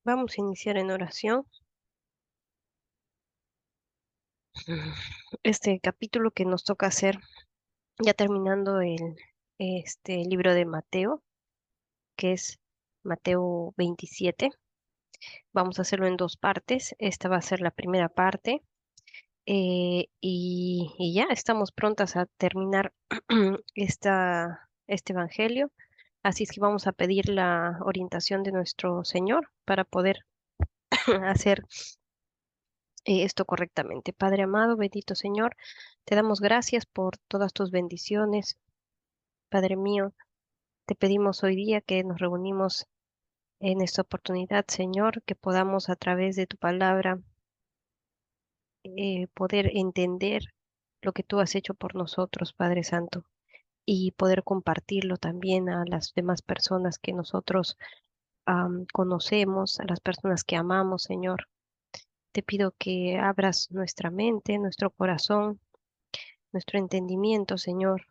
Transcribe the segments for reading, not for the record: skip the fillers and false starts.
Vamos a iniciar en oración. Este capítulo que nos toca hacer, ya terminando este libro de Mateo, que es Mateo 27. Vamos a hacerlo en dos partes. Esta va a ser la primera parte. Y ya estamos prontas a terminar este evangelio. Así es que vamos a pedir la orientación de nuestro Señor para poder hacer esto correctamente. Padre amado, bendito Señor, te damos gracias por todas tus bendiciones. Padre mío, te pedimos hoy día que nos reunimos en esta oportunidad, Señor, que podamos a través de tu palabra poder entender lo que tú has hecho por nosotros, Padre Santo, y poder compartirlo también a las demás personas que nosotros conocemos, a las personas que amamos, Señor. Te pido que abras nuestra mente, nuestro corazón, nuestro entendimiento, Señor,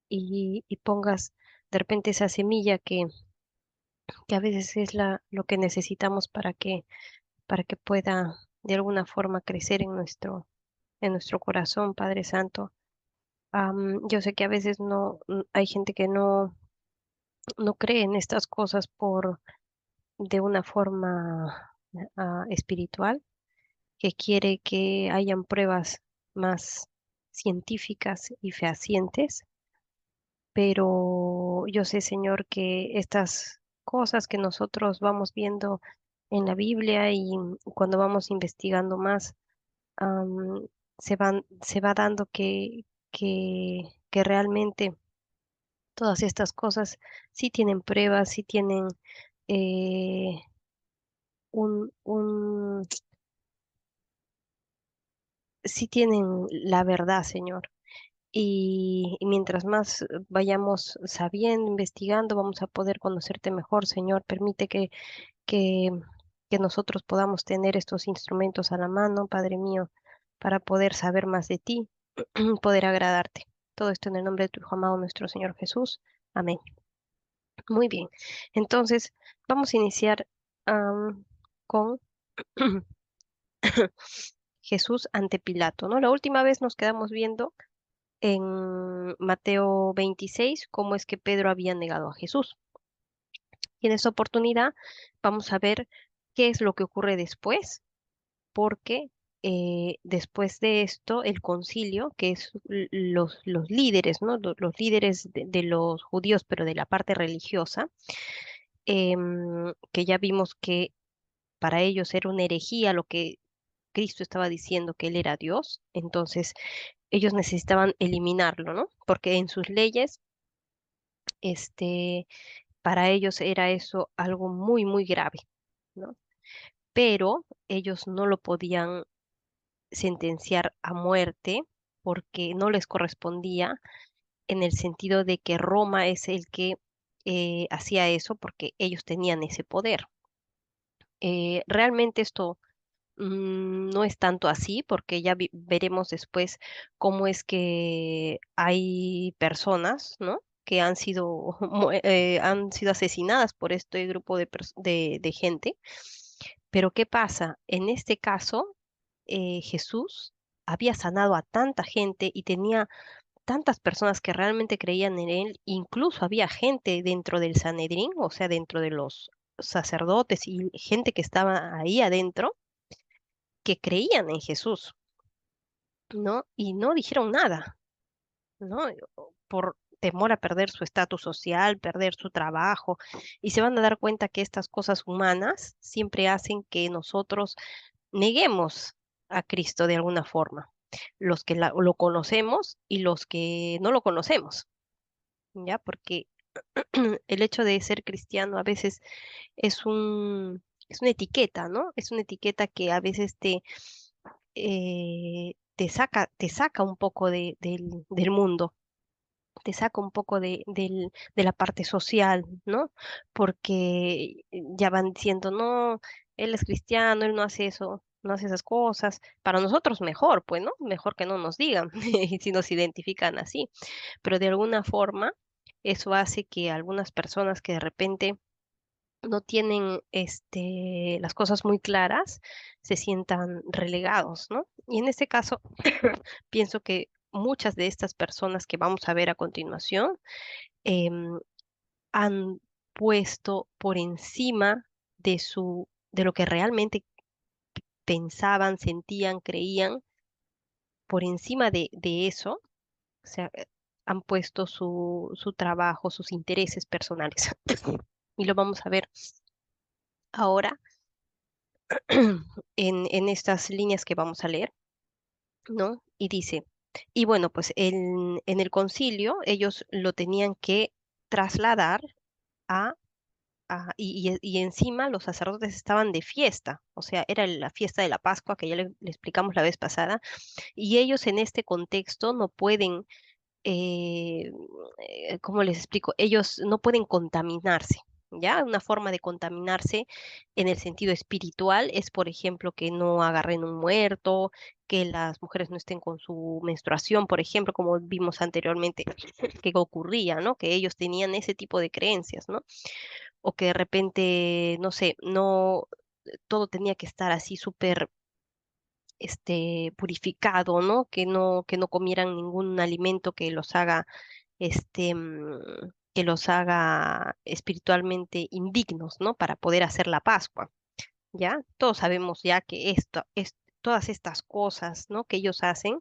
y pongas de repente esa semilla que a veces es lo que necesitamos para que pueda de alguna forma crecer en nuestro corazón, Padre Santo. Yo sé que a veces hay gente que no cree en estas cosas de una forma espiritual, que quiere que hayan pruebas más científicas y fehacientes, pero yo sé, Señor, que estas cosas que nosotros vamos viendo en la Biblia y cuando vamos investigando más, am, se va dando que realmente todas estas cosas sí tienen pruebas, sí tienen eh, un, un, sí tienen la verdad, Señor. Y mientras más vayamos sabiendo, investigando, vamos a poder conocerte mejor, Señor. Permite que, que nosotros podamos tener estos instrumentos a la mano, Padre mío, para poder saber más de ti, poder agradarte. Todo esto en el nombre de tu Hijo amado, nuestro Señor Jesús. Amén. Muy bien. Entonces, vamos a iniciar con Jesús ante Pilato, ¿no? La última vez nos quedamos viendo en Mateo 26 cómo es que Pedro había negado a Jesús. Y en esta oportunidad vamos a ver qué es lo que ocurre después, porque después de esto, el concilio, que es los líderes, ¿no? Los líderes de los judíos, pero de la parte religiosa, que ya vimos que para ellos era una herejía lo que Cristo estaba diciendo que él era Dios, entonces ellos necesitaban eliminarlo, ¿no? Porque en sus leyes, este, para ellos era eso algo muy, muy grave, ¿no? Pero ellos no lo podían sentenciar a muerte porque no les correspondía en el sentido de que Roma es el que hacía eso porque ellos tenían ese poder. Realmente esto no es tanto así, porque ya veremos después cómo es que hay personas, ¿no? Que han sido, han sido asesinadas por este grupo de gente. Pero ¿qué pasa? En este caso, Jesús había sanado a tanta gente y tenía tantas personas que realmente creían en él, incluso había gente dentro del Sanedrín, o sea, dentro de los sacerdotes y gente que estaba ahí adentro que creían en Jesús, ¿no? Y no dijeron nada, ¿no? Por temor a perder su estatus social, perder su trabajo, y se van a dar cuenta que estas cosas humanas siempre hacen que nosotros neguemos a Cristo de alguna forma, los que lo conocemos y los que no lo conocemos, ¿ya? Porque el hecho de ser cristiano a veces es es una etiqueta, ¿no? Es una etiqueta que a veces te saca un poco del mundo, te saca un poco de la parte social, ¿no? Porque ya van diciendo, no, él es cristiano, él no hace eso, no hace esas cosas. Para nosotros mejor, pues, ¿no? Mejor que no nos digan, si nos identifican así. Pero de alguna forma, eso hace que algunas personas que de repente no tienen las cosas muy claras, se sientan relegados, ¿no? Y en este caso, pienso que muchas de estas personas que vamos a ver a continuación em, han puesto por encima de lo que realmente pensaban, sentían, creían, por encima de eso, o sea, han puesto su trabajo, sus intereses personales. Y lo vamos a ver ahora en estas líneas que vamos a leer, ¿no? Y dice, y bueno, pues en el concilio ellos lo tenían que trasladar a, y encima los sacerdotes estaban de fiesta, o sea, era la fiesta de la Pascua que ya le explicamos la vez pasada, y ellos en este contexto no pueden ¿cómo les explico? Ellos no pueden contaminarse, ¿ya? Una forma de contaminarse en el sentido espiritual es, por ejemplo, que no agarren un muerto, que las mujeres no estén con su menstruación, por ejemplo, como vimos anteriormente que ocurría, ¿no? Que ellos tenían ese tipo de creencias, ¿no? O que de repente, no sé, no todo tenía que estar así súper purificado, ¿no? Que no comieran ningún alimento que los haga que los haga espiritualmente indignos, ¿no? Para poder hacer la Pascua, ¿ya? Todos sabemos ya que todas estas cosas, ¿no? Que ellos hacen,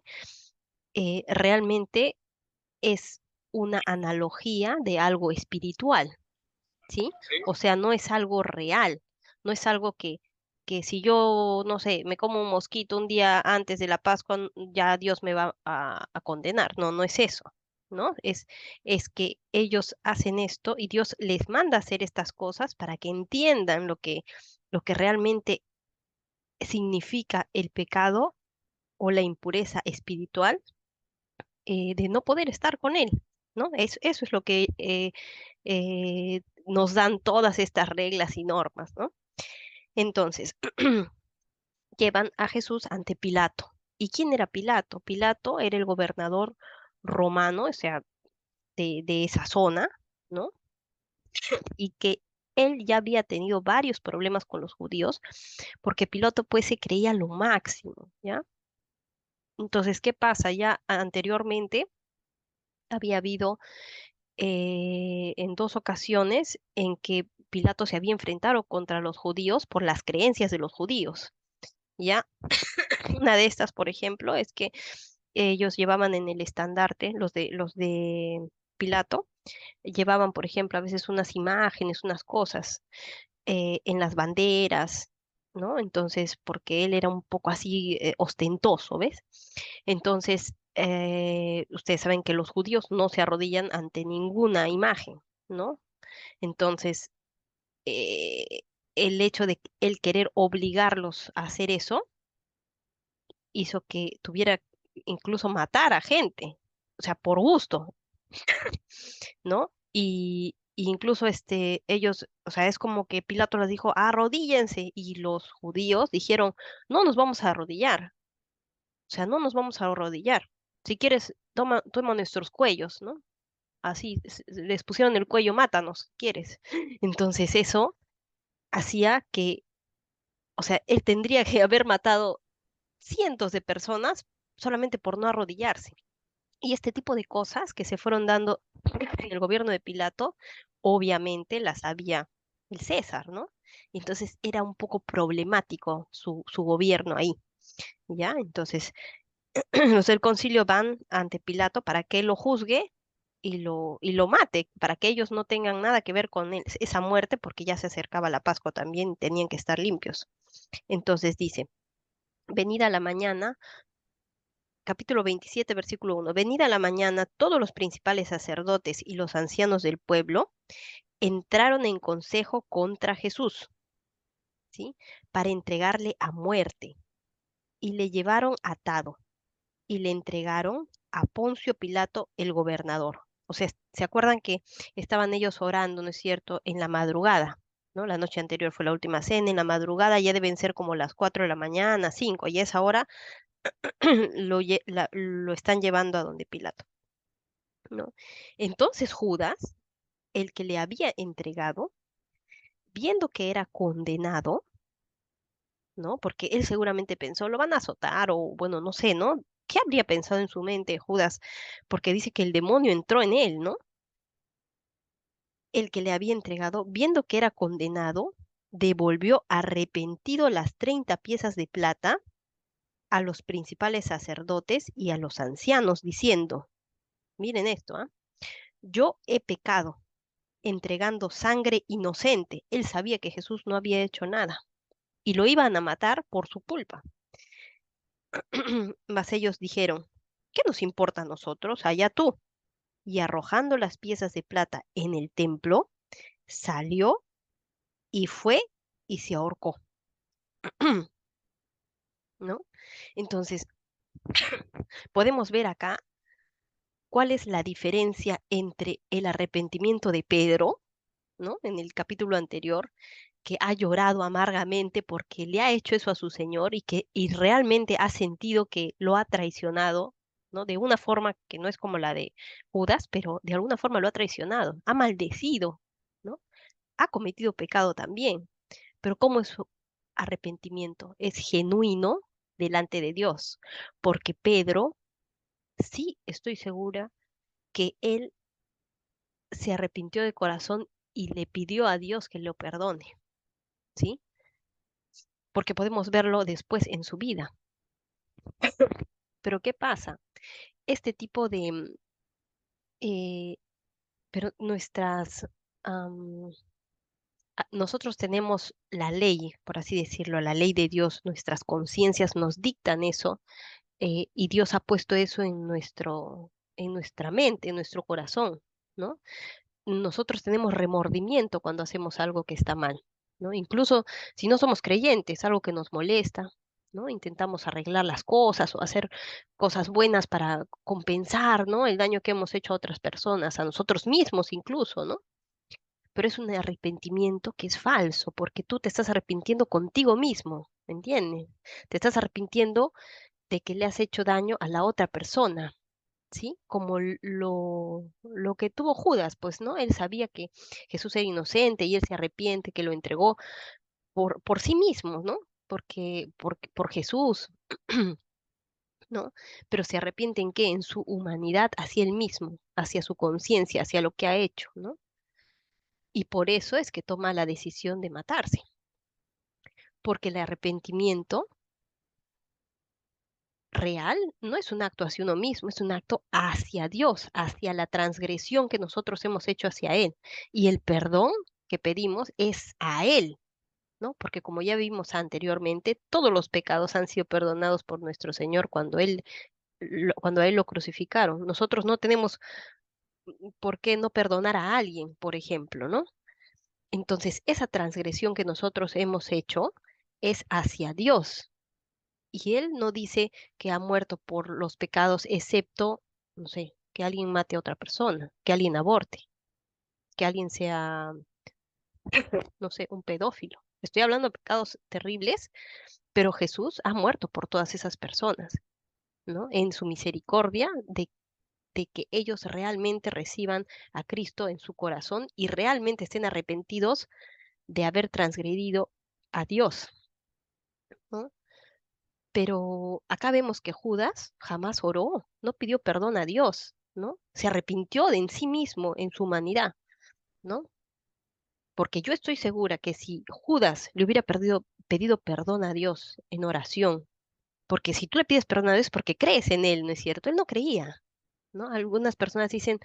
realmente es una analogía de algo espiritual, ¿sí? O sea, no es algo real, no es algo que si yo, no sé, me como un mosquito un día antes de la Pascua, ya Dios me va a condenar. No, no es eso, ¿no? Es que ellos hacen esto y Dios les manda a hacer estas cosas para que entiendan lo que realmente significa el pecado o la impureza espiritual de no poder estar con Él, ¿no? Eso es lo que nos dan todas estas reglas y normas, ¿no? Entonces, llevan a Jesús ante Pilato. ¿Y quién era Pilato? Pilato era el gobernador romano, o sea, de esa zona, ¿no? Y que él ya había tenido varios problemas con los judíos, porque Pilato pues se creía lo máximo, ¿ya? Entonces, ¿qué pasa? Ya anteriormente había habido en dos ocasiones en que Pilato se había enfrentado contra los judíos por las creencias de los judíos. ¿Ya? Una de estas, por ejemplo, es que ellos llevaban en el estandarte, los de Pilato, llevaban, por ejemplo, a veces unas imágenes, unas cosas en las banderas, ¿no? Entonces, porque él era un poco así ostentoso, ¿ves? Entonces, ustedes saben que los judíos no se arrodillan ante ninguna imagen, ¿no? Entonces, eh, el hecho de él querer obligarlos a hacer eso hizo que tuviera incluso matar a gente, o sea, por gusto, ¿no? Y incluso ellos, o sea, es como que Pilato les dijo, arrodíllense, y los judíos dijeron, no nos vamos a arrodillar, o sea, no nos vamos a arrodillar. Si quieres, toma nuestros cuellos, ¿no? Así, les pusieron el cuello, mátanos, si quieres. Entonces eso hacía que, o sea, él tendría que haber matado cientos de personas solamente por no arrodillarse. Y este tipo de cosas que se fueron dando en el gobierno de Pilato, obviamente las sabía el César, ¿no? Entonces era un poco problemático su gobierno ahí, ¿ya? Entonces los del concilio van ante Pilato para que él lo juzgue y lo mate, para que ellos no tengan nada que ver con esa muerte, porque ya se acercaba la Pascua también, tenían que estar limpios. Entonces dice, venida la mañana, capítulo 27, versículo 1. Venida la mañana, todos los principales sacerdotes y los ancianos del pueblo entraron en consejo contra Jesús, ¿sí? Para entregarle a muerte. Y le llevaron atado y le entregaron a Poncio Pilato, el gobernador. O sea, ¿se acuerdan que estaban ellos orando, ¿no es cierto?, en la madrugada, ¿no? La noche anterior fue la última cena, en la madrugada ya deben ser como las 4 de la mañana, 5, y a esa hora lo están llevando a donde Pilato, ¿no? Entonces Judas, el que le había entregado, viendo que era condenado, ¿no? Porque él seguramente pensó, lo van a azotar o bueno, no sé, ¿no? ¿Qué habría pensado en su mente Judas? Porque dice que el demonio entró en él, ¿no? El que le había entregado, viendo que era condenado, devolvió arrepentido las 30 piezas de plata a los principales sacerdotes y a los ancianos, diciendo, miren esto, ¿ah? Yo he pecado entregando sangre inocente. Él sabía que Jesús no había hecho nada y lo iban a matar por su culpa. Mas ellos dijeron, ¿qué nos importa a nosotros? Allá tú. Y arrojando las piezas de plata en el templo, salió y fue y se ahorcó, ¿no? Entonces, podemos ver acá cuál es la diferencia entre el arrepentimiento de Pedro, ¿no? En el capítulo anterior, que ha llorado amargamente porque le ha hecho eso a su Señor y realmente ha sentido que lo ha traicionado, ¿no? De una forma que no es como la de Judas, pero de alguna forma lo ha traicionado, ha maldecido, ¿no? Ha cometido pecado también, pero ¿cómo es su arrepentimiento? Es genuino delante de Dios, porque Pedro, sí estoy segura que él se arrepintió de corazón y le pidió a Dios que lo perdone, ¿sí? Porque podemos verlo después en su vida. Pero ¿qué pasa? Este tipo de, eh, pero nuestras, nosotros tenemos la ley, por así decirlo, la ley de Dios, nuestras conciencias nos dictan eso, y Dios ha puesto eso en nuestra mente, en nuestro corazón, ¿no? Nosotros tenemos remordimiento cuando hacemos algo que está mal, ¿no? Incluso si no somos creyentes, algo que nos molesta, ¿no? Intentamos arreglar las cosas o hacer cosas buenas para compensar, ¿no? El daño que hemos hecho a otras personas, a nosotros mismos incluso, ¿no? Pero es un arrepentimiento que es falso, porque tú te estás arrepintiendo contigo mismo, ¿me entiendes? Te estás arrepintiendo de que le has hecho daño a la otra persona, ¿sí? Como lo que tuvo Judas, pues, ¿no? Él sabía que Jesús era inocente y él se arrepiente que lo entregó por sí mismo, ¿no? Por Jesús, ¿no? Pero se arrepiente en qué? En su humanidad hacia él mismo, hacia su conciencia, hacia lo que ha hecho, ¿no? Y por eso es que toma la decisión de matarse, porque el arrepentimiento real no es un acto hacia uno mismo, es un acto hacia Dios, hacia la transgresión que nosotros hemos hecho hacia Él. Y el perdón que pedimos es a Él, ¿no? Porque como ya vimos anteriormente, todos los pecados han sido perdonados por nuestro Señor cuando a Él lo crucificaron. Nosotros no tenemos por qué no perdonar a alguien, por ejemplo, ¿no? Entonces, esa transgresión que nosotros hemos hecho es hacia Dios. Y él no dice que ha muerto por los pecados, excepto, no sé, que alguien mate a otra persona, que alguien aborte, que alguien sea, no sé, un pedófilo. Estoy hablando de pecados terribles, pero Jesús ha muerto por todas esas personas, ¿no? En su misericordia de que ellos realmente reciban a Cristo en su corazón y realmente estén arrepentidos de haber transgredido a Dios, ¿no? Pero acá vemos que Judas jamás oró, no pidió perdón a Dios, ¿no? Se arrepintió de en sí mismo, en su humanidad, ¿no? Porque yo estoy segura que si Judas le hubiera pedido perdón a Dios en oración, porque si tú le pides perdón a Dios es porque crees en Él, ¿no es cierto? Él no creía, ¿no? Algunas personas dicen,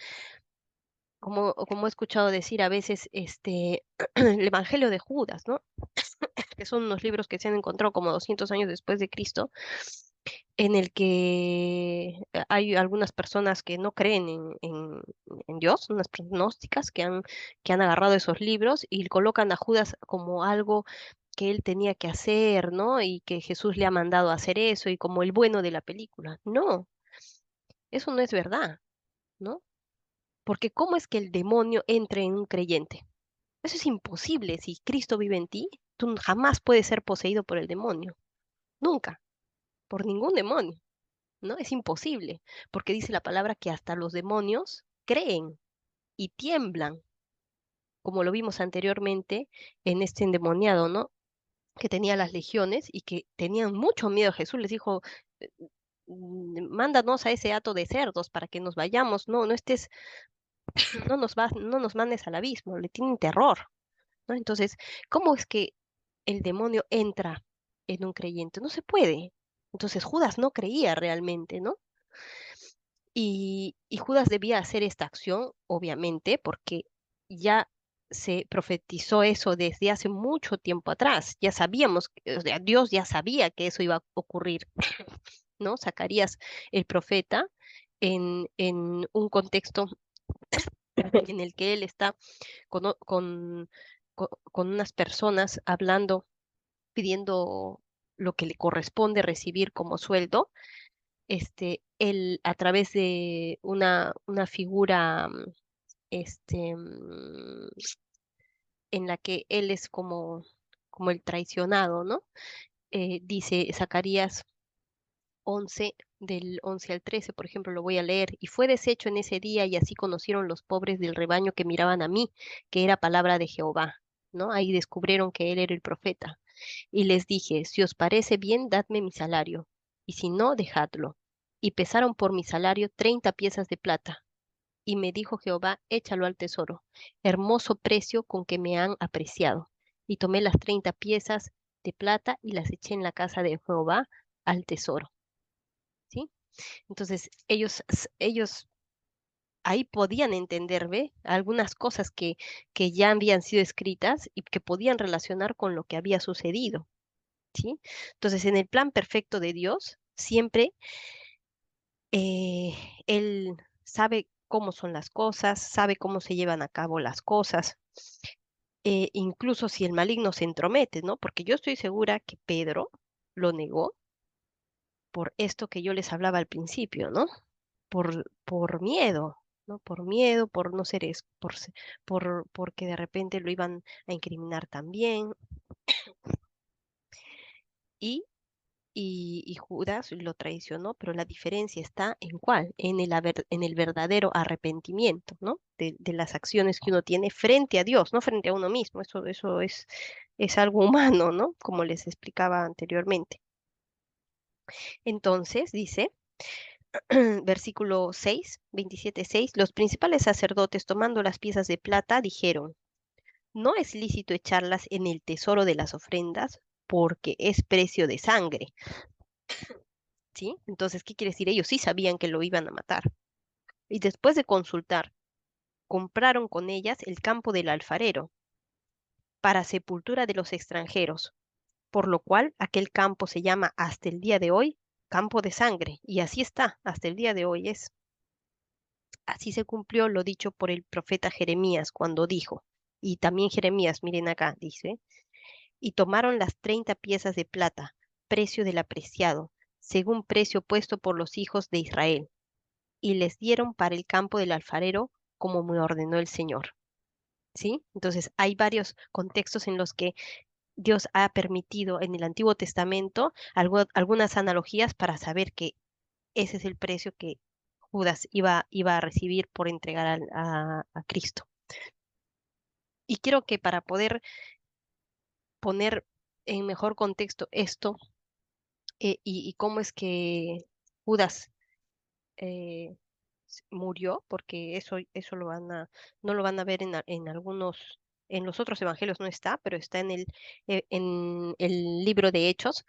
como he escuchado decir a veces, el Evangelio de Judas, ¿no? Que son unos libros que se han encontrado como 200 años después de Cristo, en el que hay algunas personas que no creen en Dios, unas gnósticas que han agarrado esos libros y colocan a Judas como algo que él tenía que hacer, ¿no? Y que Jesús le ha mandado a hacer eso y como el bueno de la película. No, eso no es verdad, ¿no? Porque ¿cómo es que el demonio entre en un creyente? Eso es imposible. Si Cristo vive en ti, tú jamás puedes ser poseído por el demonio. Nunca, por ningún demonio. ¿No? Es imposible, porque dice la palabra que hasta los demonios creen y tiemblan, como lo vimos anteriormente en este endemoniado, ¿no? Que tenía las legiones y que tenían mucho miedo. Jesús les dijo, "Eh, mándanos a ese hato de cerdos para que nos vayamos, no, no estés, no nos mandes al abismo", le tienen terror, ¿no? Entonces, ¿cómo es que el demonio entra en un creyente? No se puede. Entonces Judas no creía realmente, ¿no? Y Judas debía hacer esta acción, obviamente, porque ya se profetizó eso desde hace mucho tiempo atrás. Ya sabíamos, o sea, Dios ya sabía que eso iba a ocurrir, ¿no? Zacarías, el profeta, en un contexto en el que él está con, con unas personas hablando, pidiendo lo que le corresponde recibir como sueldo, él a través de una figura, en la que él es como el traicionado, ¿no? Dice Zacarías 11, del 11 al 13, por ejemplo, lo voy a leer. "Y fue deshecho en ese día, y así conocieron los pobres del rebaño que miraban a mí, que era palabra de Jehová", ¿no? Ahí descubrieron que él era el profeta. "Y les dije, si os parece bien, dadme mi salario, y si no, dejadlo. Y pesaron por mi salario 30 piezas de plata. Y me dijo Jehová, échalo al tesoro, hermoso precio con que me han apreciado. Y tomé las 30 piezas de plata y las eché en la casa de Jehová al tesoro". ¿Sí? Entonces, ellos ahí podían entender, ¿ve? Algunas cosas que ya habían sido escritas y que podían relacionar con lo que había sucedido, ¿sí? Entonces, en el plan perfecto de Dios, siempre eh, Él sabe cómo son las cosas, sabe cómo se llevan a cabo las cosas, incluso si el maligno se entromete, ¿no? Porque yo estoy segura que Pedro lo negó por esto que yo les hablaba al principio, ¿no? Por miedo, ¿no? Por miedo, por no ser, porque de repente lo iban a incriminar también. Y, y Judas lo traicionó, pero la diferencia está en cuál, en el verdadero arrepentimiento, ¿no? De las acciones que uno tiene frente a Dios, no frente a uno mismo. Eso es algo humano, ¿no? Como les explicaba anteriormente. Entonces, dice, versículo 6, 27:6, "Los principales sacerdotes, tomando las piezas de plata, dijeron, no es lícito echarlas en el tesoro de las ofrendas, porque es precio de sangre", ¿sí? Entonces, ¿qué quiere decir? Ellos sí sabían que lo iban a matar. Y después de consultar, compraron con ellas el campo del alfarero para sepultura de los extranjeros, por lo cual aquel campo se llama hasta el día de hoy campo de sangre. Y así está, hasta el día de hoy es. Así se cumplió lo dicho por el profeta Jeremías cuando dijo, y también Jeremías, miren acá, dice, "Y tomaron las 30 piezas de plata, precio del apreciado, según precio puesto por los hijos de Israel, y les dieron para el campo del alfarero, como me ordenó el Señor". ¿Sí? Entonces, hay varios contextos en los que Dios ha permitido en el Antiguo Testamento algunas analogías para saber que ese es el precio que Judas iba a recibir por entregar a Cristo. Y creo que para poder poner en mejor contexto esto, y cómo es que Judas eh, murió, porque eso no lo van a ver en algunos, en los otros evangelios no está, pero está en el libro de Hechos,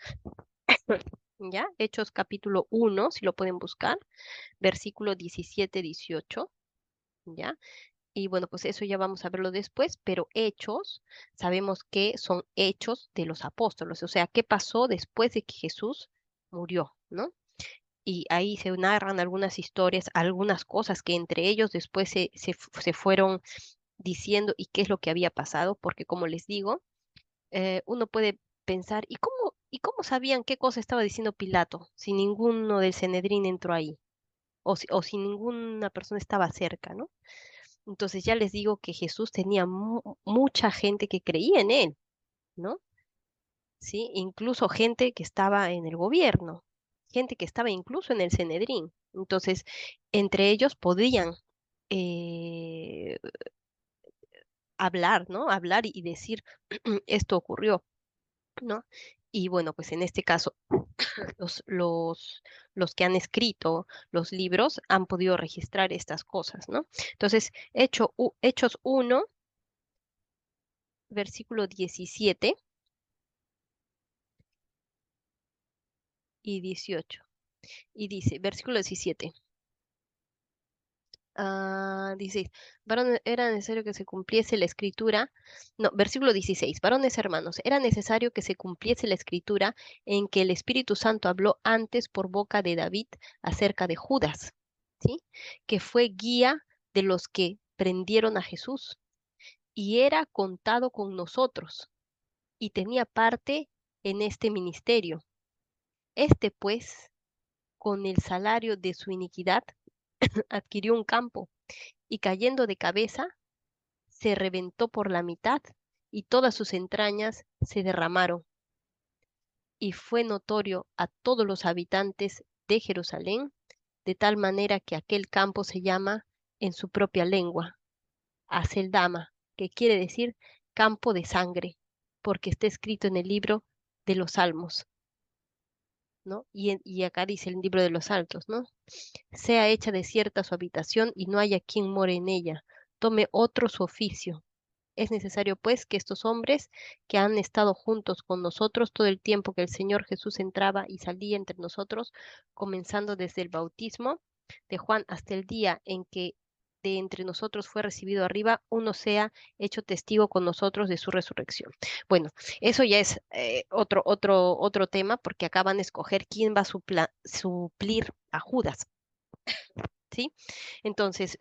¿ya? Hechos capítulo 1, si lo pueden buscar, versículo 17-18, ¿ya? Y bueno, pues eso ya vamos a verlo después, pero hechos, sabemos que son hechos de los apóstoles, o sea, qué pasó después de que Jesús murió, ¿no? Y ahí se narran algunas historias, algunas cosas que entre ellos después se fueron diciendo y qué es lo que había pasado, porque como les digo, uno puede pensar, y cómo sabían qué cosa estaba diciendo Pilato si ninguno del Sanedrín entró ahí? O si ninguna persona estaba cerca, ¿no? Entonces ya les digo que Jesús tenía mucha gente que creía en él, ¿no? ¿Sí? Incluso gente que estaba en el gobierno, gente que estaba incluso en el Sanedrín. Entonces, entre ellos podían eh, hablar, ¿no? Hablar y decir, esto ocurrió, ¿no? Y bueno, pues en este caso, los, los, los que han escrito los libros han podido registrar estas cosas, ¿no? Entonces, Hechos 1, versículo 17 y 18. Y dice, versículo 17. Dice, varón, era necesario que se cumpliese la escritura. No, versículo 16. Varones hermanos, era necesario que se cumpliese la escritura en que el Espíritu Santo habló antes por boca de David acerca de Judas, ¿sí? Que fue guía de los que prendieron a Jesús y era contado con nosotros y tenía parte en este ministerio. Este, pues, con el salario de su iniquidad, adquirió un campo y cayendo de cabeza, se reventó por la mitad y todas sus entrañas se derramaron. Y fue notorio a todos los habitantes de Jerusalén, de tal manera que aquel campo se llama en su propia lengua, Aceldama, que quiere decir campo de sangre, porque está escrito en el libro de los Salmos, ¿no? Y acá dice el libro de los Salmos, ¿no? Sea hecha desierta su habitación y no haya quien more en ella. Tome otro su oficio. Es necesario, pues, que estos hombres que han estado juntos con nosotros todo el tiempo que el Señor Jesús entraba y salía entre nosotros, comenzando desde el bautismo de Juan hasta el día en que de entre nosotros fue recibido arriba, uno sea hecho testigo con nosotros de su resurrección. Bueno, eso ya es otro tema, porque acá van a escoger quién va a suplir a Judas, ¿sí? Entonces,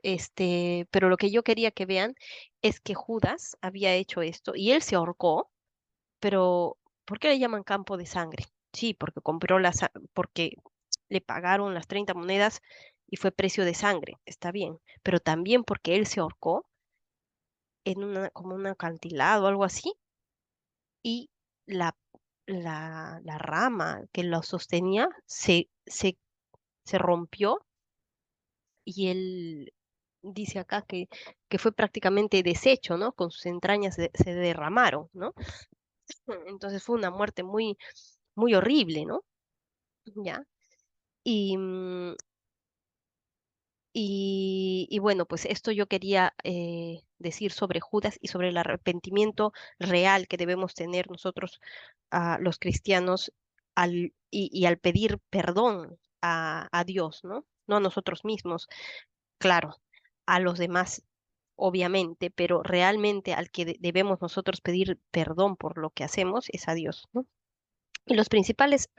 pero lo que yo quería que vean es que Judas había hecho esto y él se ahorcó, pero ¿por qué le llaman campo de sangre? Sí, porque porque le pagaron las 30 monedas y fue precio de sangre, está bien, pero también porque él se ahorcó en como un acantilado o algo así y la, la rama que lo sostenía se rompió y él dice acá que fue prácticamente deshecho, ¿no? Con sus entrañas se derramaron, ¿no? Entonces fue una muerte muy, muy horrible, ¿no? ¿Ya? Y, y bueno, pues esto yo quería decir sobre Judas y sobre el arrepentimiento real que debemos tener nosotros, los cristianos, y al pedir perdón a Dios, ¿no? No a nosotros mismos, claro, a los demás obviamente, pero realmente al que debemos nosotros pedir perdón por lo que hacemos es a Dios, ¿no? Y los principales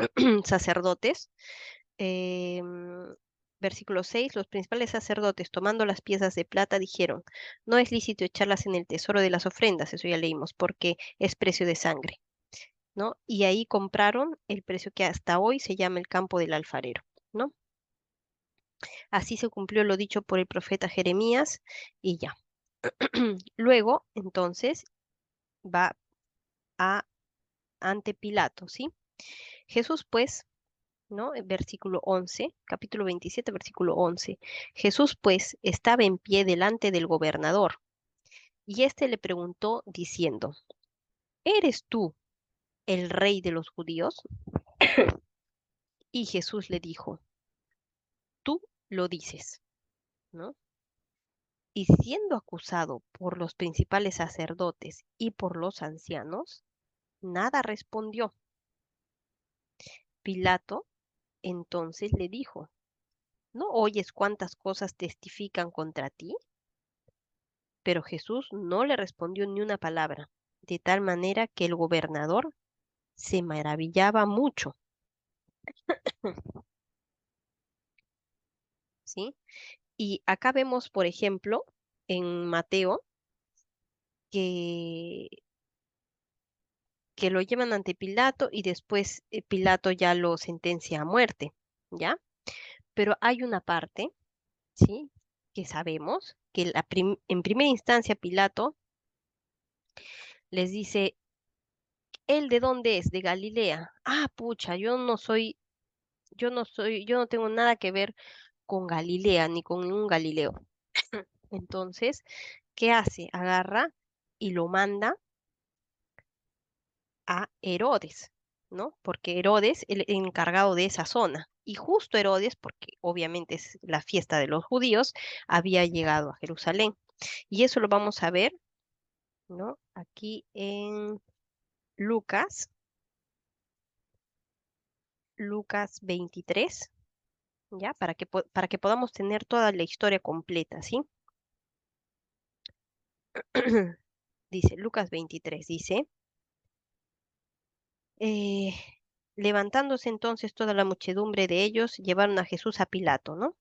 sacerdotes, versículo 6, los principales sacerdotes, tomando las piezas de plata, dijeron, no es lícito echarlas en el tesoro de las ofrendas, eso ya leímos, porque es precio de sangre, ¿no? Y ahí compraron el precio que hasta hoy se llama el campo del alfarero, ¿no? Así se cumplió lo dicho por el profeta Jeremías y ya. Luego, entonces, va a ante Pilato, ¿sí? Jesús, pues, ¿no? En versículo 11, capítulo 27, versículo 11. Jesús, pues, estaba en pie delante del gobernador, y éste le preguntó diciendo, ¿eres tú el rey de los judíos? Y Jesús le dijo, tú lo dices, ¿no? Y siendo acusado por los principales sacerdotes y por los ancianos, nada respondió. Pilato entonces le dijo, ¿no oyes cuántas cosas testifican contra ti? Pero Jesús no le respondió ni una palabra, de tal manera que el gobernador se maravillaba mucho, ¿sí? Y acá vemos, por ejemplo, en Mateo, que, que lo llevan ante Pilato y después Pilato ya lo sentencia a muerte, ¿ya? Pero hay una parte, ¿sí? Que sabemos que en primera instancia Pilato les dice, ¿él de dónde es? De Galilea. Ah, pucha, yo no tengo nada que ver con Galilea ni con ningún Galileo. Entonces, ¿qué hace? Agarra y lo manda a Herodes, ¿no? Porque Herodes el encargado de esa zona. Y justo Herodes, porque obviamente es la fiesta de los judíos, había llegado a Jerusalén. Y eso lo vamos a ver, ¿no? Aquí en Lucas, Lucas 23, ¿ya? Para que podamos tener toda la historia completa, ¿sí? Dice, Lucas 23, dice, eh, levantándose entonces toda la muchedumbre de ellos, llevaron a Jesús a Pilato, ¿no?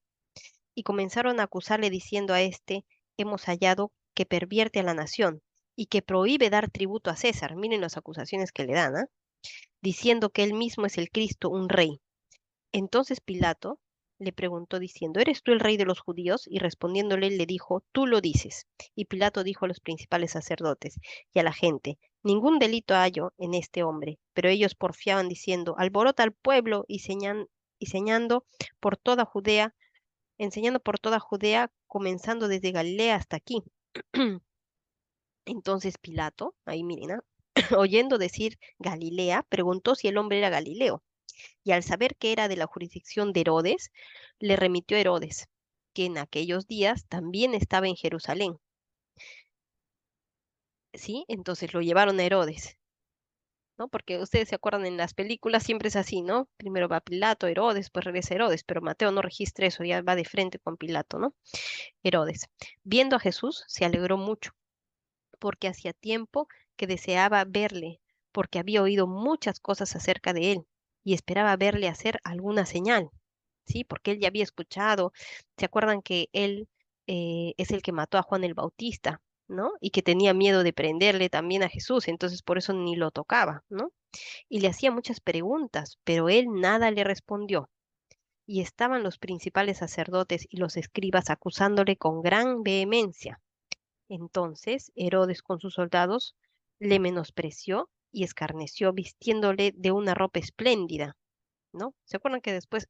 Y comenzaron a acusarle diciendo a este, hemos hallado que pervierte a la nación y que prohíbe dar tributo a César. Miren las acusaciones que le dan, ¿ah? Diciendo que él mismo es el Cristo, un rey. Entonces Pilato le preguntó diciendo, ¿eres tú el rey de los judíos? Y respondiéndole le dijo, tú lo dices. Y Pilato dijo a los principales sacerdotes y a la gente, ningún delito hallo en este hombre. Pero ellos porfiaban diciendo, alborota al pueblo y señando por toda Judea, enseñando por toda Judea, comenzando desde Galilea hasta aquí. Entonces Pilato, ahí miren, ¿ah? oyendo decir Galilea, preguntó si el hombre era Galileo. Y al saber que era de la jurisdicción de Herodes, le remitió a Herodes, que en aquellos días también estaba en Jerusalén. ¿Sí? Entonces lo llevaron a Herodes, ¿no? Porque ustedes se acuerdan en las películas siempre es así, ¿no? Primero va Pilato, Herodes, pues regresa Herodes, pero Mateo no registra eso, ya va de frente con Pilato, ¿no? Herodes. Viendo a Jesús, se alegró mucho, porque hacía tiempo que deseaba verle, porque había oído muchas cosas acerca de él y esperaba verle hacer alguna señal. Sí, porque él ya había escuchado. ¿Se acuerdan que él es el que mató a Juan el Bautista, ¿no? Y que tenía miedo de prenderle también a Jesús, entonces por eso ni lo tocaba, ¿no? Y le hacía muchas preguntas, pero él nada le respondió. Y estaban los principales sacerdotes y los escribas acusándole con gran vehemencia. Entonces Herodes con sus soldados le menospreció y escarneció vistiéndole de una ropa espléndida, ¿no? ¿Se acuerdan que después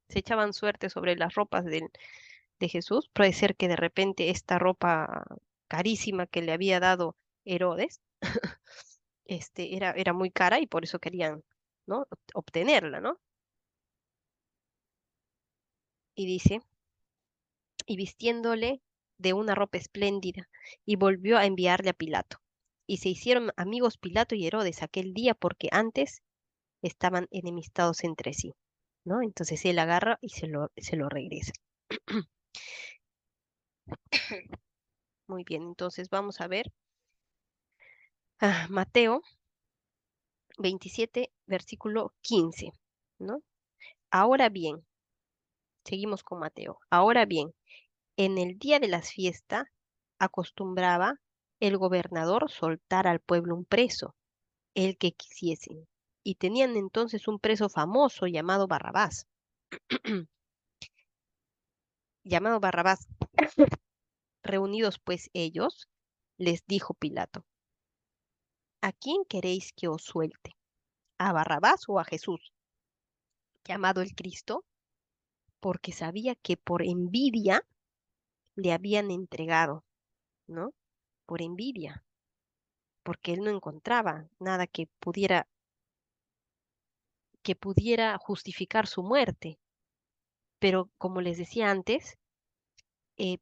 se echaban suerte sobre las ropas de Jesús? Puede ser que de repente esta ropa carísima que le había dado Herodes, era muy cara y por eso querían, ¿no? Obtenerla, ¿no? Y dice, y vistiéndole de una ropa espléndida, y volvió a enviarle a Pilato. Y se hicieron amigos Pilato y Herodes aquel día porque antes estaban enemistados entre sí, ¿no? Entonces él agarra y se lo regresa. Muy bien, entonces vamos a ver Mateo 27, versículo 15, ¿no? Ahora bien, seguimos con Mateo. Ahora bien, en el día de las fiestas acostumbraba el gobernador soltar al pueblo un preso, el que quisiesen. Y tenían entonces un preso famoso llamado Barrabás. Llamado Barrabás. Reunidos pues ellos, les dijo Pilato, ¿a quién queréis que os suelte? ¿A Barrabás o a Jesús, llamado el Cristo? Porque sabía que por envidia le habían entregado, ¿no? Por envidia, porque él no encontraba nada que pudiera justificar su muerte. Pero como les decía antes,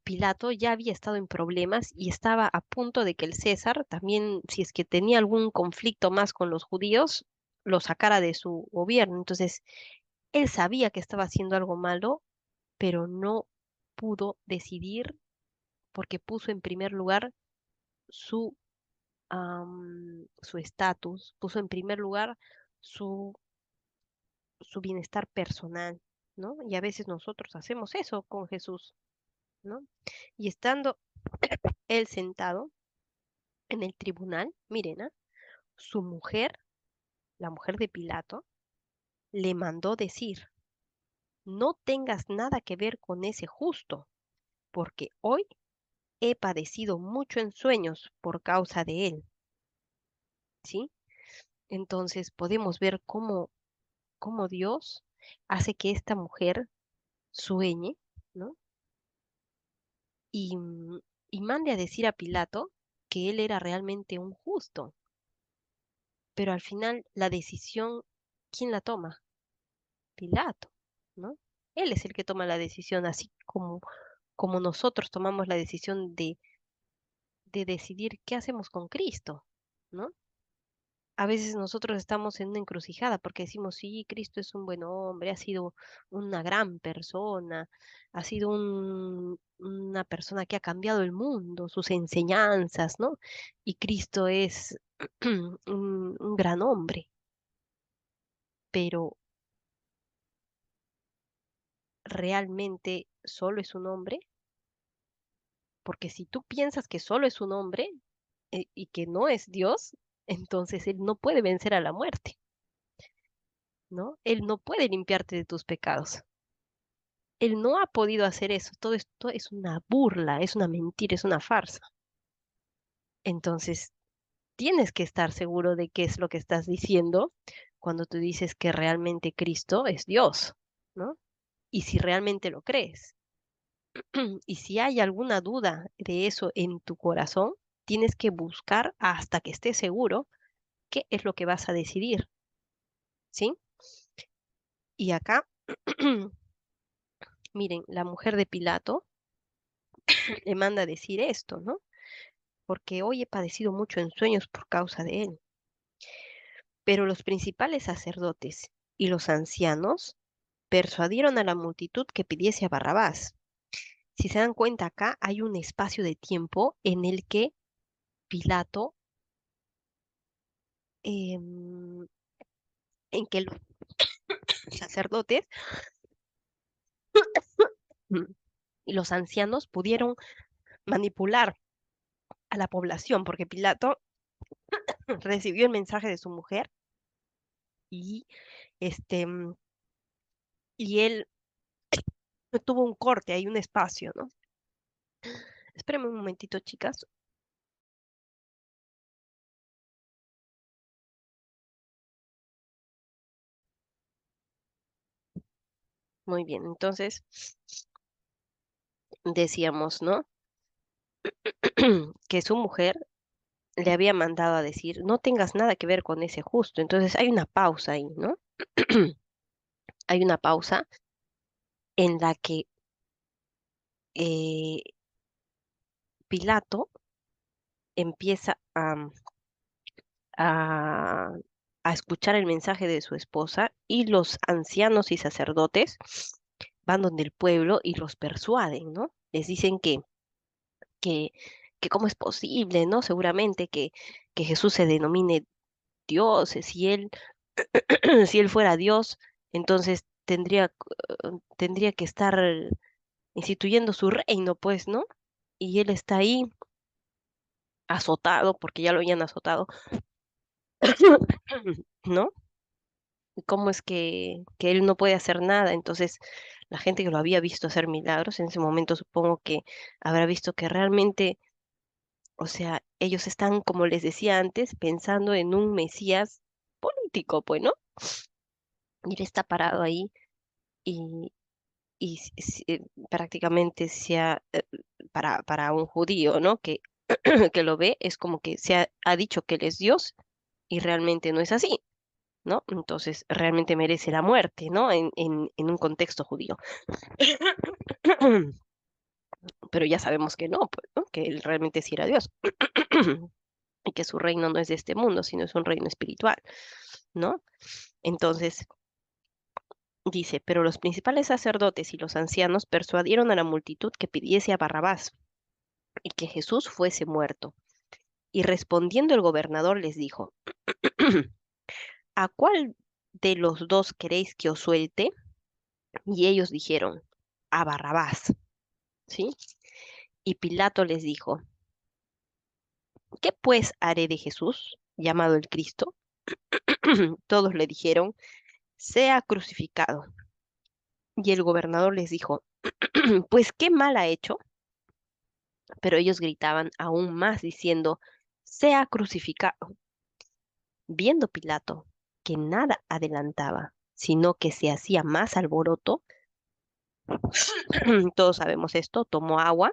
Pilato ya había estado en problemas y estaba a punto de que el César también, si es que tenía algún conflicto más con los judíos, lo sacara de su gobierno. Entonces, él sabía que estaba haciendo algo malo, pero no pudo decidir porque puso en primer lugar su su estatus, puso en primer lugar su, su bienestar personal, ¿no? Y a veces nosotros hacemos eso con Jesús, ¿no? Y estando él sentado en el tribunal, miren, su mujer, la mujer de Pilato, le mandó decir, no tengas nada que ver con ese justo, porque hoy he padecido mucho en sueños por causa de él, ¿sí? Entonces podemos ver cómo Dios hace que esta mujer sueñe, ¿no? Y, y mande a decir a Pilato que él era realmente un justo, pero al final la decisión, ¿quién la toma? Pilato, ¿no? Él es el que toma la decisión, así como nosotros tomamos la decisión de decidir qué hacemos con Cristo, ¿no? A veces nosotros estamos en una encrucijada porque decimos, sí, Cristo es un buen hombre, ha sido una gran persona, ha sido una persona que ha cambiado el mundo, sus enseñanzas, ¿no? Y Cristo es un gran hombre, pero ¿realmente solo es un hombre? Porque si tú piensas que solo es un hombre y que no es Dios, entonces él no puede vencer a la muerte, ¿no? Él no puede limpiarte de tus pecados. Él no ha podido hacer eso. Todo esto es una burla, es una mentira, es una farsa. Entonces, tienes que estar seguro de qué es lo que estás diciendo cuando tú dices que realmente Cristo es Dios, ¿no? Y si realmente lo crees. Y si hay alguna duda de eso en tu corazón, tienes que buscar hasta que estés seguro qué es lo que vas a decidir, ¿sí? Y acá, miren, la mujer de Pilato le manda a decir esto, ¿no? Porque hoy he padecido mucho en sueños por causa de él. Pero los principales sacerdotes y los ancianos persuadieron a la multitud que pidiese a Barrabás. Si se dan cuenta acá, hay un espacio de tiempo en el que Pilato, em, en que los sacerdotes y los ancianos pudieron manipular a la población, porque Pilato recibió el mensaje de su mujer y este y él tuvo un corte, hay un espacio, ¿no? Espérenme un momentito, chicas. Muy bien, entonces decíamos, ¿no? Que su mujer le había mandado a decir, no tengas nada que ver con ese justo. Entonces hay una pausa ahí, ¿no? Hay una pausa en la que eh, Pilato empieza a, a escuchar el mensaje de su esposa y los ancianos y sacerdotes van donde el pueblo y los persuaden, ¿no? Les dicen que, que cómo es posible, ¿no? Seguramente que Jesús se denomine Dios, si él, si él fuera Dios, entonces tendría que estar instituyendo su reino, pues, ¿no? Y él está ahí azotado, porque ya lo habían azotado, ¿no? ¿Y cómo es que él no puede hacer nada? Entonces, la gente que lo había visto hacer milagros, en ese momento supongo que habrá visto que realmente, o sea, ellos están, como les decía antes, pensando en un Mesías político, pues, ¿no? Y él está parado ahí y, prácticamente para un judío, ¿no? Que lo ve, es como que ha dicho que él es Dios y realmente no es así, ¿no? Entonces realmente merece la muerte, ¿no? En un contexto judío. Pero ya sabemos que no, pues, ¿no? Que él realmente sí era Dios y que su reino no es de este mundo, sino es un reino espiritual, ¿no? Entonces dice, pero los principales sacerdotes y los ancianos persuadieron a la multitud que pidiese a Barrabás y que Jesús fuese muerto. Y respondiendo el gobernador les dijo, ¿a cuál de los dos queréis que os suelte? Y ellos dijeron, a Barrabás, ¿sí? Y Pilato les dijo, ¿qué pues haré de Jesús, llamado el Cristo? Todos le dijeron, sea crucificado. Y el gobernador les dijo, pues qué mal ha hecho. Pero ellos gritaban aún más diciendo, sea crucificado. Viendo Pilato que nada adelantaba, sino que se hacía más alboroto, todos sabemos esto, tomó agua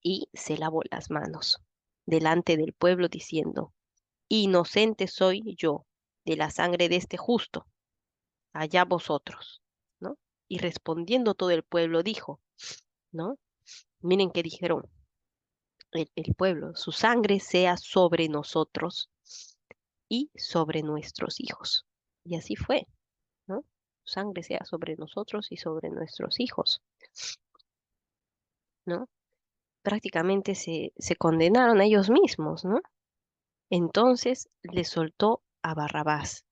y se lavó las manos. delante del pueblo diciendo, inocente soy yo de la sangre de este justo, allá vosotros, ¿no? Y respondiendo todo el pueblo dijo, ¿no? Miren qué dijeron el pueblo, su sangre sea sobre nosotros y sobre nuestros hijos. Y así fue, ¿no? Su sangre sea sobre nosotros y sobre nuestros hijos, ¿no? Prácticamente se condenaron a ellos mismos, ¿no? Entonces le soltó a Barrabás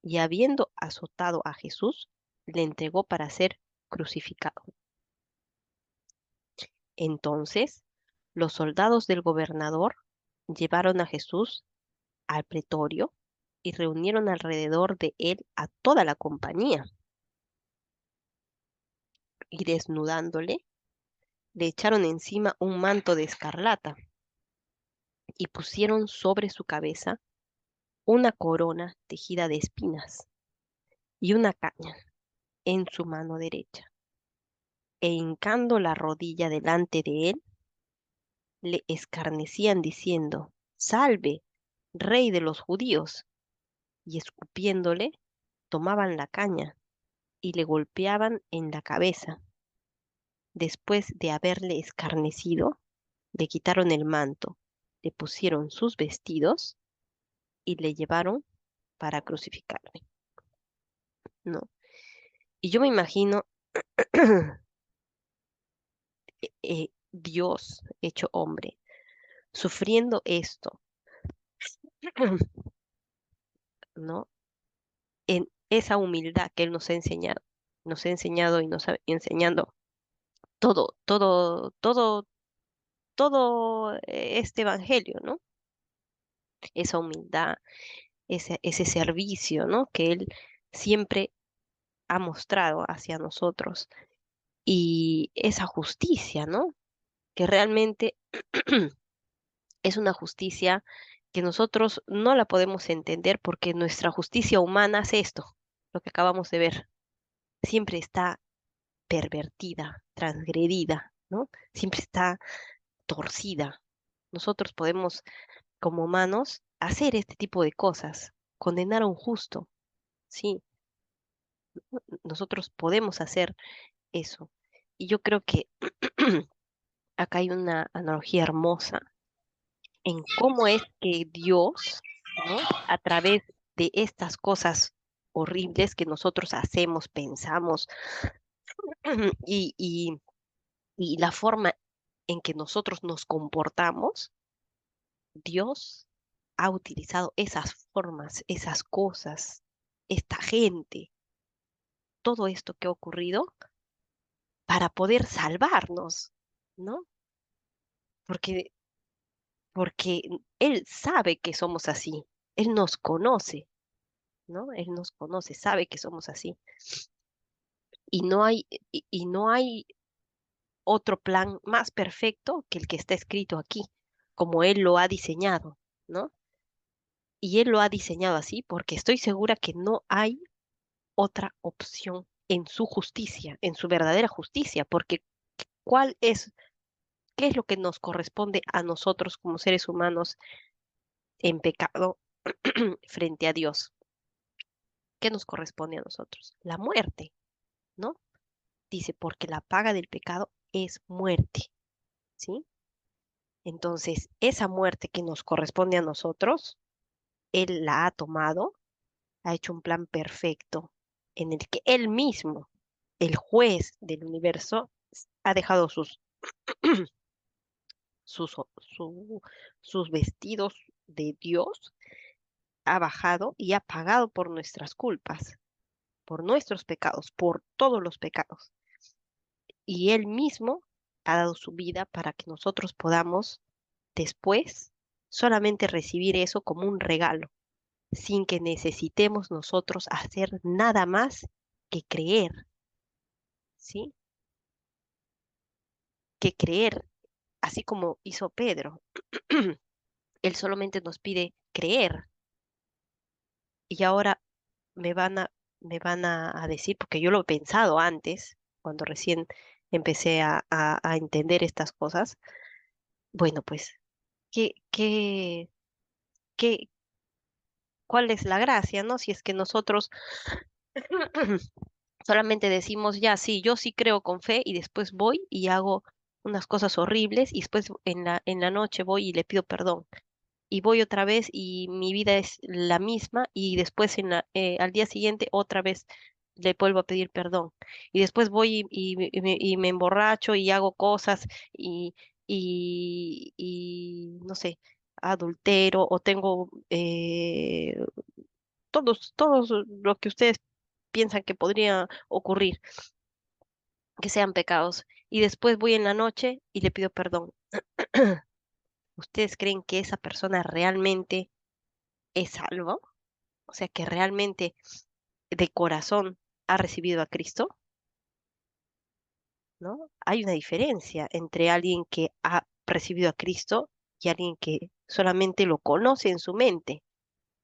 y habiendo azotado a Jesús, le entregó para ser crucificado. Entonces los soldados del gobernador llevaron a Jesús al pretorio y reunieron alrededor de él a toda la compañía y desnudándole, le echaron encima un manto de escarlata y pusieron sobre su cabeza una corona tejida de espinas y una caña en su mano derecha. E hincando la rodilla delante de él, le escarnecían diciendo, Salve, rey de los judíos. Y escupiéndole, tomaban la caña y le golpeaban en la cabeza. Después de haberle escarnecido, le quitaron el manto, le pusieron sus vestidos y le llevaron para crucificarle, ¿no? Y yo me imagino Dios hecho hombre, sufriendo esto, ¿no? En esa humildad que Él nos ha enseñado y nos ha enseñando todo este evangelio, ¿no? Esa humildad, ese servicio, ¿no? Que Él siempre ha mostrado hacia nosotros y esa justicia, ¿no? Que realmente es una justicia que nosotros no la podemos entender porque nuestra justicia humana hace esto, lo que acabamos de ver, siempre está pervertida, transgredida, ¿no? Siempre está torcida. Nosotros podemos, como humanos, hacer este tipo de cosas, condenar a un justo, sí, nosotros podemos hacer eso. Y yo creo que acá hay una analogía hermosa en cómo es que Dios, ¿no? A través de estas cosas horribles que nosotros hacemos, pensamos, y, y, y la forma en que nosotros nos comportamos, Dios ha utilizado esas formas, esas cosas, esta gente, todo esto que ha ocurrido para poder salvarnos, ¿no? Porque, porque Él sabe que somos así, Él nos conoce, ¿no? Él nos conoce, sabe que somos así. Y no hay otro plan más perfecto que el que está escrito aquí, como Él lo ha diseñado, ¿no? Y Él lo ha diseñado así porque estoy segura que no hay otra opción en su justicia, en su verdadera justicia, porque ¿cuál es, qué es lo que nos corresponde a nosotros como seres humanos en pecado frente a Dios? ¿Qué nos corresponde a nosotros? La muerte, ¿no? Dice, porque la paga del pecado es muerte, ¿sí? Entonces, esa muerte que nos corresponde a nosotros, Él la ha tomado, ha hecho un plan perfecto en el que Él mismo, el juez del universo, ha dejado sus, su- sus vestidos de Dios, ha bajado y ha pagado por nuestras culpas, por nuestros pecados, por todos los pecados. Y Él mismo ha dado su vida para que nosotros podamos después solamente recibir eso como un regalo, sin que necesitemos nosotros hacer nada más que creer, ¿sí? Que creer, así como hizo Pedro. Él solamente nos pide creer. Y ahora me van a, me van a decir, porque yo lo he pensado antes, cuando recién empecé a entender estas cosas, bueno, pues ¿qué, qué, qué, cuál es la gracia, ¿no? Si es que nosotros solamente decimos, ya, sí, yo sí creo con fe y después voy y hago unas cosas horribles y después en la noche voy y le pido perdón. Y voy otra vez y mi vida es la misma y después al día siguiente otra vez le vuelvo a pedir perdón. Y después voy y me emborracho y hago cosas y, y no sé, adultero o tengo todos lo que ustedes piensan que podría ocurrir, que sean pecados. Y después voy en la noche y le pido perdón. ¿Ustedes creen que esa persona realmente es salvo? O sea, que realmente de corazón ha recibido a Cristo, ¿no? Hay una diferencia entre alguien que ha recibido a Cristo y alguien que solamente lo conoce en su mente,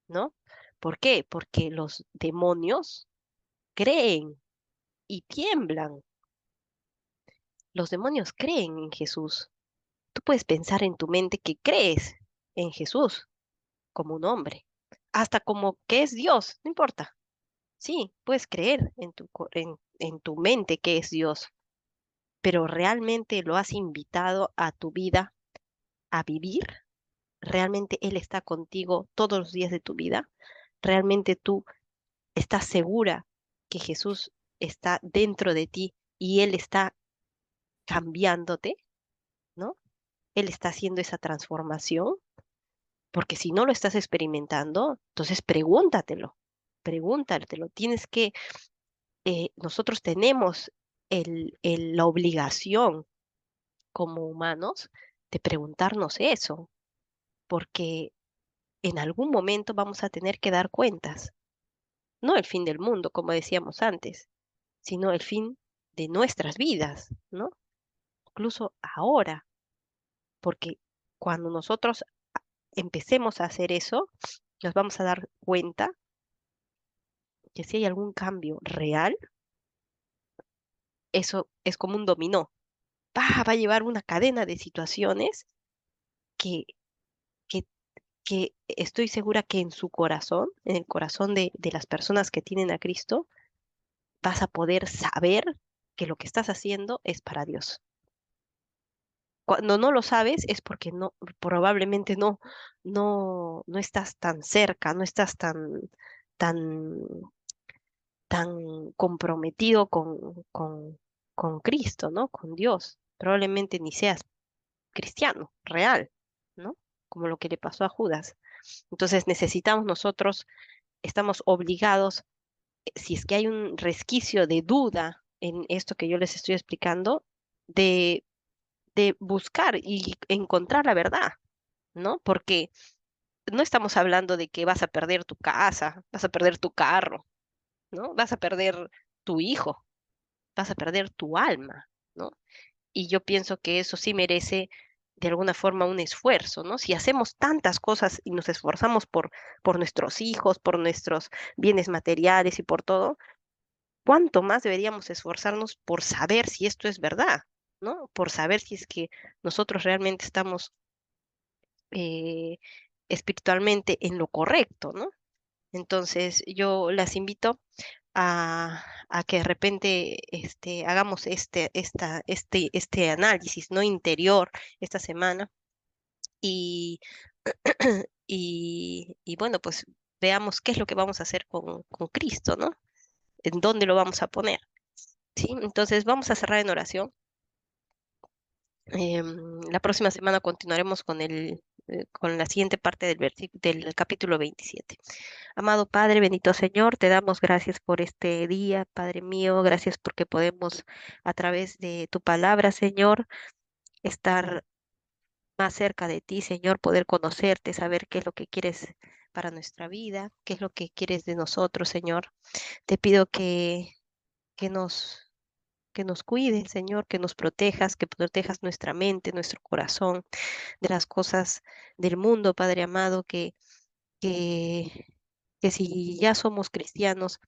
¿no? ¿Por qué? Porque los demonios creen y tiemblan. Los demonios creen en Jesús. Tú puedes pensar en tu mente que crees en Jesús como un hombre, hasta como que es Dios, no importa. Sí, puedes creer en tu mente que es Dios, pero ¿realmente lo has invitado a tu vida a vivir? ¿Realmente Él está contigo todos los días de tu vida? ¿Realmente tú estás segura que Jesús está dentro de ti y Él está cambiándote, ¿no? Él está haciendo esa transformación, porque si no lo estás experimentando, entonces pregúntatelo, pregúntatelo. Nosotros tenemos la obligación como humanos de preguntarnos eso, porque en algún momento vamos a tener que dar cuentas, no el fin del mundo, como decíamos antes, sino el fin de nuestras vidas, ¿no? Incluso ahora, porque cuando nosotros empecemos a hacer eso, nos vamos a dar cuenta que si hay algún cambio real, eso es como un dominó. Va a llevar una cadena de situaciones que, que que estoy segura que en su corazón, en el corazón de las personas que tienen a Cristo, vas a poder saber que lo que estás haciendo es para Dios. Cuando no lo sabes es porque no, probablemente no estás tan cerca, no estás tan, tan comprometido con Cristo, ¿no? Con Dios. Probablemente ni seas cristiano, real, ¿no? Como lo que le pasó a Judas. Entonces necesitamos nosotros estamos obligados, si es que hay un resquicio de duda en esto que yo les estoy explicando, de, de buscar y encontrar la verdad, ¿no? Porque no estamos hablando de que vas a perder tu casa, vas a perder tu carro, ¿no? Vas a perder tu hijo, vas a perder tu alma, ¿no? Y yo pienso que eso sí merece de alguna forma un esfuerzo, ¿no? Si hacemos tantas cosas y nos esforzamos por nuestros hijos, por nuestros bienes materiales y por todo, ¿cuánto más deberíamos esforzarnos por saber si esto es verdad, ¿no? Por saber si es que nosotros realmente estamos eh, espiritualmente en lo correcto, ¿no? Entonces, yo las invito a que de repente hagamos este análisis, ¿no? Interior esta semana y, y bueno, pues veamos qué es lo que vamos a hacer con Cristo, ¿no? ¿En dónde lo vamos a poner? ¿Sí? Entonces, vamos a cerrar en oración. La próxima semana continuaremos con la siguiente parte del capítulo 27. Amado Padre, bendito Señor, te damos gracias por este día, Padre mío, gracias porque podemos a través de tu palabra, Señor, estar más cerca de ti, Señor, poder conocerte, saber qué es lo que quieres para nuestra vida, qué es lo que quieres de nosotros, Señor. Te pido que que nos cuides, Señor, que nos protejas, que protejas nuestra mente, nuestro corazón de las cosas del mundo, Padre amado, que, que si ya somos cristianos,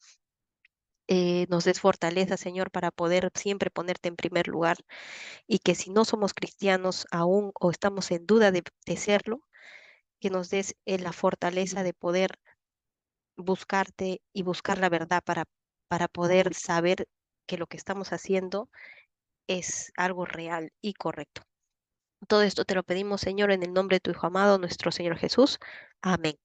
nos des fortaleza, Señor, para poder siempre ponerte en primer lugar y que si no somos cristianos aún o estamos en duda de serlo, que nos des la fortaleza de poder buscarte y buscar la verdad para poder saber que lo que estamos haciendo es algo real y correcto. Todo esto te lo pedimos, Señor, en el nombre de tu Hijo amado, nuestro Señor Jesús. Amén.